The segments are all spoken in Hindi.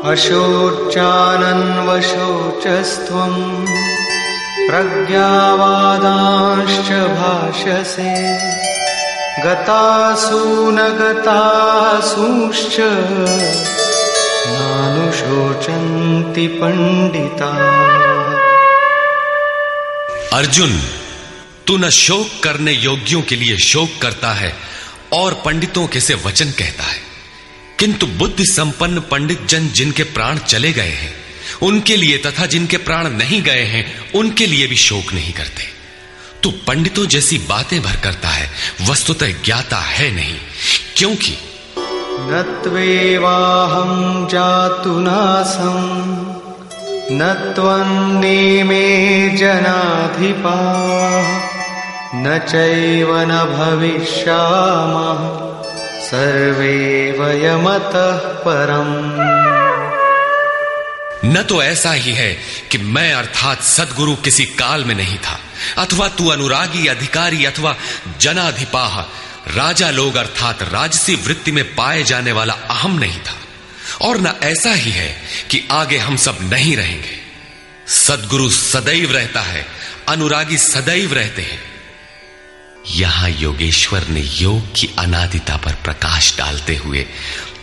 अशोचानन्वशोचस्त्वं प्रज्ञावादांश्च भाषसे गतासु न गतासूंश्च नानुशोचन्ति पंडिता। अर्जुन, तू न शोक करने योग्यों के लिए शोक करता है और पंडितों के से वचन कहता है, किंतु बुद्धि संपन्न पंडित जन जिनके प्राण चले गए हैं उनके लिए तथा जिनके प्राण नहीं गए हैं उनके लिए भी शोक नहीं करते। तू पंडितों जैसी बातें भर करता है, वस्तुतः ज्ञाता है नहीं, क्योंकि न त्वेवाहं जातु नासं न त्वन्नेमे जनाधिपाः न चैव न भविष्यामः सर्वे वयमतः परम्। न तो ऐसा ही है कि मैं अर्थात सद्गुरु किसी काल में नहीं था, अथवा तू अनुरागी अधिकारी अथवा जनाधिपाह राजा लोग अर्थात राजसी वृत्ति में पाए जाने वाला अहम नहीं था, और न ऐसा ही है कि आगे हम सब नहीं रहेंगे। सद्गुरु सदैव रहता है, अनुरागी सदैव रहते हैं। यहां योगेश्वर ने योग की अनादिता पर प्रकाश डालते हुए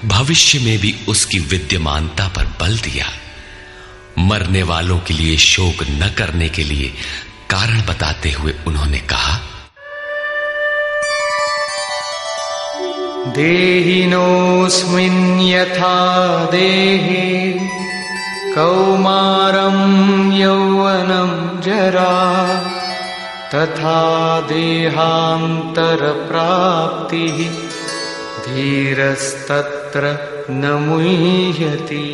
भविष्य में भी उसकी विद्यमानता पर बल दिया। मरने वालों के लिए शोक न करने के लिए कारण बताते हुए उन्होंने कहा, देहिनोऽस्मिन् यथा देहे कौमारं यौवनं जरा तथा देहांतर प्राप्तिः धीरस्तत्र न मुह्यति।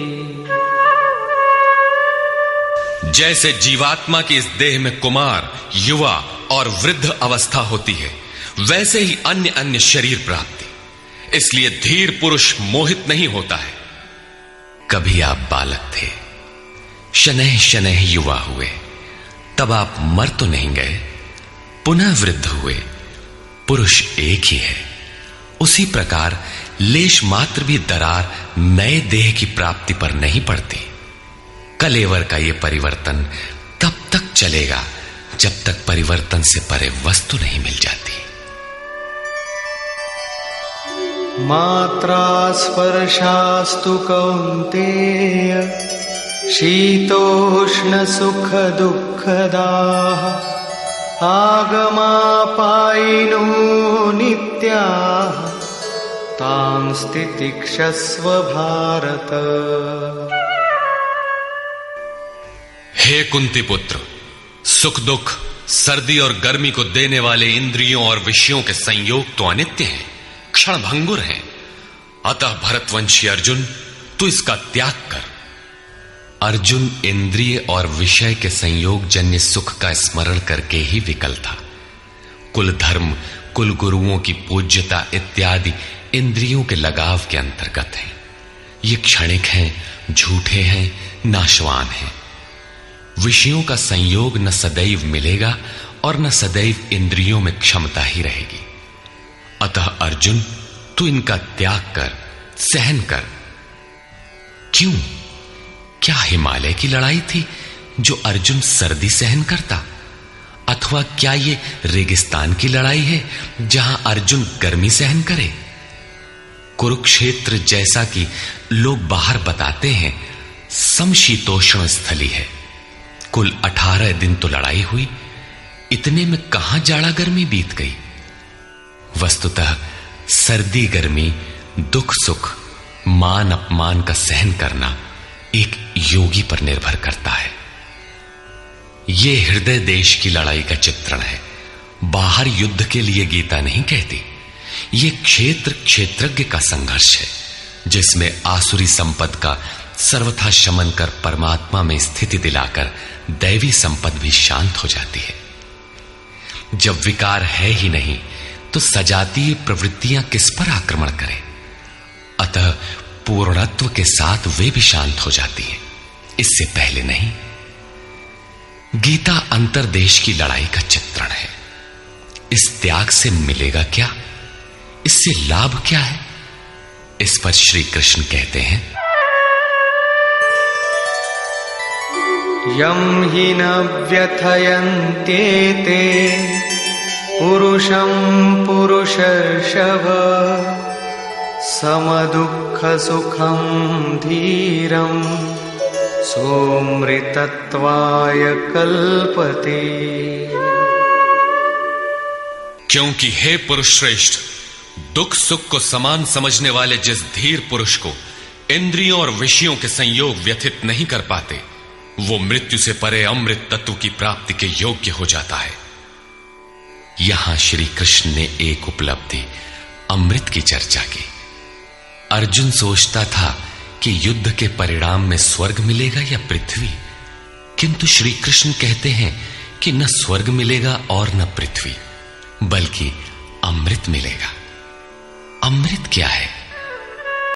जैसे जीवात्मा की इस देह में कुमार, युवा और वृद्ध अवस्था होती है, वैसे ही अन्य अन्य शरीर प्राप्ति। इसलिए धीर पुरुष मोहित नहीं होता है। कभी आप बालक थे, शनैः शनैः युवा हुए, तब आप मर तो नहीं गए, पुनः वृद्ध हुए, पुरुष एक ही है। उसी प्रकार लेश मात्र भी दरार नए देह की प्राप्ति पर नहीं पड़ती। कलेवर का यह परिवर्तन तब तक चलेगा जब तक परिवर्तन से परे वस्तु नहीं मिल जाती। मात्रा स्पर्शास्तु कौन्तेय शीतोष्ण सुख दुःखदाः आगमापायिनो नित्याः तान् स्थितिक्षस्व भारत। हे कुंती पुत्र, सुख दुख, सर्दी और गर्मी को देने वाले इंद्रियों और विषयों के संयोग तो अनित्य हैं, क्षण भंगुर हैं। अतः भरतवंशी अर्जुन, तू इसका त्याग कर। अर्जुन इंद्रिय और विषय के संयोग जन्य सुख का स्मरण करके ही विकल था। कुल धर्म, कुल गुरुओं की पूज्यता इत्यादि इंद्रियों के लगाव के अंतर्गत है। ये क्षणिक हैं, झूठे हैं, नाशवान हैं। विषयों का संयोग न सदैव मिलेगा और न सदैव इंद्रियों में क्षमता ही रहेगी। अतः अर्जुन, तू इनका त्याग कर, सहन कर। क्यों? क्या हिमालय की लड़ाई थी जो अर्जुन सर्दी सहन करता, अथवा क्या ये रेगिस्तान की लड़ाई है जहां अर्जुन गर्मी सहन करे? कुरुक्षेत्र जैसा कि लोग बाहर बताते हैं समशीतोष्ण स्थली है। कुल 18 दिन तो लड़ाई हुई, इतने में कहां जाड़ा गर्मी बीत गई। वस्तुतः सर्दी गर्मी, दुख सुख, मान अपमान का सहन करना एक योगी पर निर्भर करता है। यह हृदय देश की लड़ाई का चित्रण है। बाहर युद्ध के लिए गीता नहीं कहती। यह क्षेत्र क्षेत्रज्ञ का संघर्ष है, जिसमें आसुरी संपद का सर्वथा शमन कर परमात्मा में स्थिति दिलाकर दैवी संपद भी शांत हो जाती है। जब विकार है ही नहीं तो सजातीय प्रवृत्तियां किस पर आक्रमण करें? अतः पूर्णत्व के साथ वे भी शांत हो जाती हैं, इससे पहले नहीं। गीता अंतरदेश की लड़ाई का चित्रण है। इस त्याग से मिलेगा क्या? इससे लाभ क्या है? इस पर श्री कृष्ण कहते हैं, यं हि न व्यथयन्त्येते पुरुषं पुरुषर्षभ समदुःखसुखं धीरं सोऽमृतत्वाय कल्पते। क्योंकि हे पुरुष श्रेष्ठ, दुख सुख को समान समझने वाले जिस धीर पुरुष को इंद्रियों और विषयों के संयोग व्यथित नहीं कर पाते, वो मृत्यु से परे अमृत तत्व की प्राप्ति के योग्य हो जाता है। यहां श्री कृष्ण ने एक उपलब्धि अमृत की चर्चा की। अर्जुन सोचता था कि युद्ध के परिणाम में स्वर्ग मिलेगा या पृथ्वी, किंतु श्री कृष्ण कहते हैं कि न स्वर्ग मिलेगा और न पृथ्वी, बल्कि अमृत मिलेगा। अमृत क्या है?